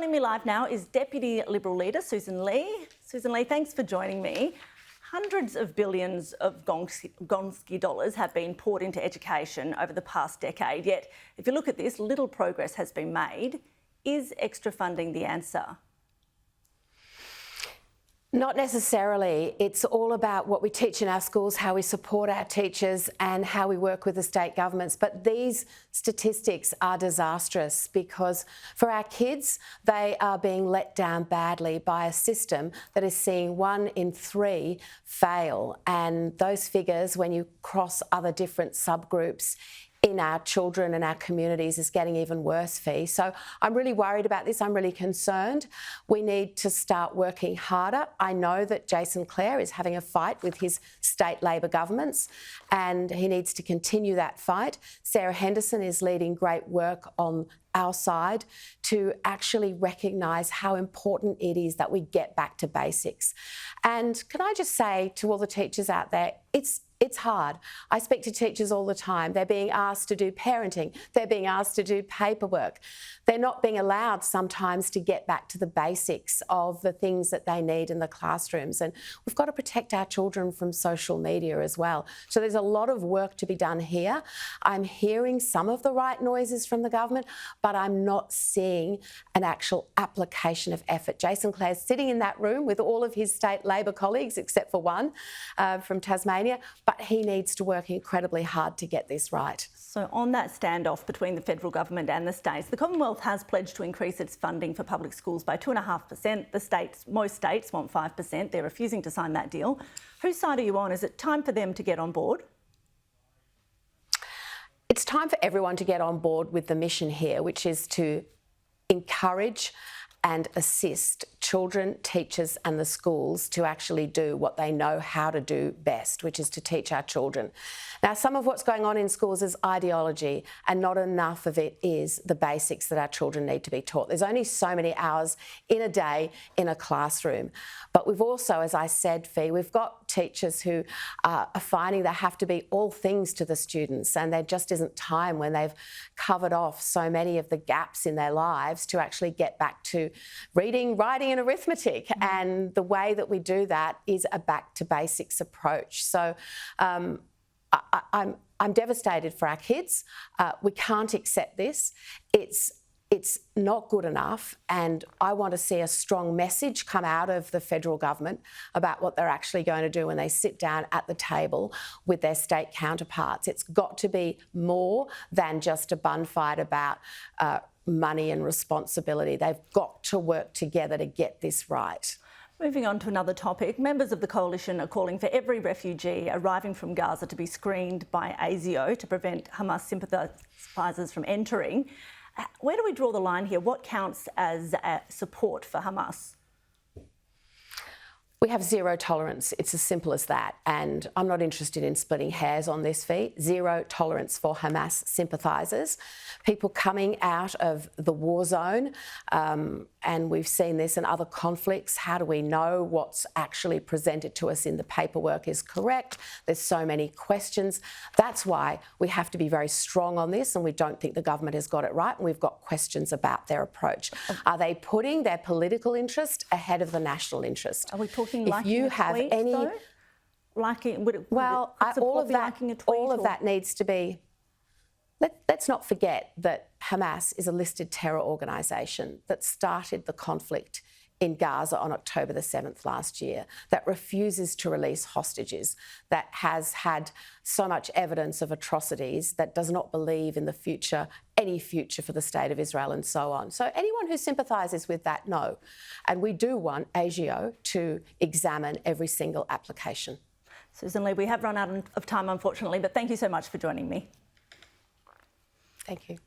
Joining me live now is Deputy Liberal Leader Sussan Ley. Sussan Ley, thanks for joining me. Hundreds of billions of Gonski dollars have been poured into education over the past decade, yet if you look at this, little progress has been made. Is extra funding the answer? Not necessarily. It's all about what we teach in our schools, how we support our teachers and how we work with the state governments. But these statistics are disastrous because for our kids, they are being let down badly by a system that is seeing 1 in 3 fail. And those figures, when you cross other different subgroups in our children and our communities, is getting even worse, Fee. So I'm really worried about this. I'm really concerned. We need to start working harder. I know that Jason Clare is having a fight with his state Labor governments and he needs to continue that fight. Sarah Henderson is leading great work on our side to actually recognise how important it is that we get back to basics. And can I just say to all the teachers out there, it's hard. I speak to teachers all the time. They're being asked to do parenting. They're being asked to do paperwork. They're not being allowed sometimes to get back to the basics of the things that they need in the classrooms. And we've got to protect our children from social media as well. So there's a lot of work to be done here. I'm hearing some of the right noises from the government, but I'm not seeing an actual application of effort. Jason Clare's sitting in that room with all of his state Labor colleagues, except for one from Tasmania, but he needs to work incredibly hard to get this right. So on that standoff between the federal government and the states, the Commonwealth has pledged to increase its funding for public schools by 2.5%. Most states want 5%. They're refusing to sign that deal. Whose side are you on? Is it time for them to get on board? It's time for everyone to get on board with the mission here, which is to encourage and assist children, teachers and the schools to actually do what they know how to do best, which is to teach our children. Now, some of what's going on in schools is ideology and not enough of it is the basics that our children need to be taught. There's only so many hours in a day in a classroom. But we've also, as I said, Fee, we've got teachers who are finding they have to be all things to the students and there just isn't time when they've covered off so many of the gaps in their lives to actually get back to reading, writing and arithmetic. And the way that we do that is a back to basics approach. So I'm devastated for our kids. We can't accept this. It's not good enough, and I want to see a strong message come out of the federal government about what they're actually going to do when they sit down at the table with their state counterparts. It's got to be more than just a bun fight about money and responsibility. They've got to work together to get this right. Moving on to another topic, members of the coalition are calling for every refugee arriving from Gaza to be screened by ASIO to prevent Hamas sympathisers from entering. Where do we draw the line here? What counts as support for Hamas? We have zero tolerance. It's as simple as that. And I'm not interested in splitting hairs on this, Fee. Zero tolerance for Hamas sympathisers. People coming out of the war zone, and we've seen this in other conflicts. How do we know what's actually presented to us in the paperwork is correct? There's so many questions. That's why we have to be very strong on this, and we don't think the government has got it right, and we've got questions about their approach. Are they putting their political interest ahead of the national interest? Are we talking if you have tweet, any, though? All of that needs to be. Let's not forget that Hamas is a listed terror organisation that started the conflict in Gaza on October the 7th last year, that refuses to release hostages, that has had so much evidence of atrocities, that does not believe in the future, any future for the State of Israel and so on. So anyone who sympathises with that, no. And we do want ASIO to examine every single application. Sussan Ley, we have run out of time, unfortunately, but thank you so much for joining me. Thank you.